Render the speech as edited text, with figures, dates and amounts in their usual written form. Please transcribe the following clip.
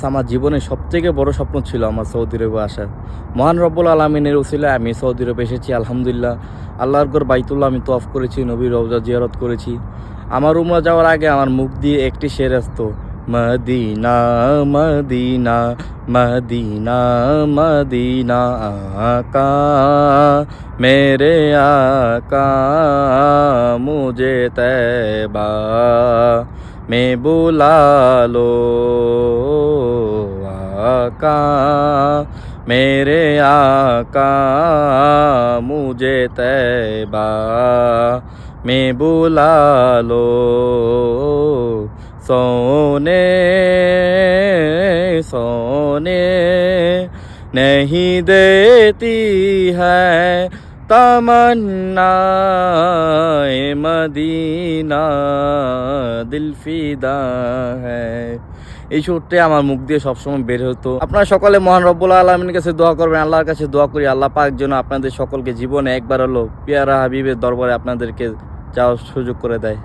আমার জীবনের সবথেকে বড় স্বপ্ন ছিল আমার সৌদি আরবে আসা। মহান রব্বুল আলামিনের উসিলায় আমি সৌদি আরবে এসেছি আলহামদুলিল্লাহ। আল্লাহর ঘর বাইতুল্লাহ আমি তওয়াফ করেছি, নবীর রওজা জিয়ারত করেছি। আমার উমরা যাওয়ার আগে আমার মুখ দিয়ে একটি শের আসতো, মদিনা মদিনা মদিনা মদিনা আকা মেরে আকা মুঝে তैबा में बुला लो आका मेरे आका मुझे तैबा में बुला लो सोने सोने नहीं देती है तमन्ना মদিনা দিল ফিদা হ্যায়। এই সুরটাই আমার মুখ দিয়ে সবসময় বের হতো। আপনারা সকলে মহান রব্বুল আলামিনের কাছে দোয়া করবেন, আল্লাহর কাছে দোয়া করি আল্লাহ পাক যেন আপনাদের সকলকে জীবনে একবার হলো পেয়ারা হাবিবের দরবারে আপনাদেরকে যাওয়ার সুযোগ করে দেয়।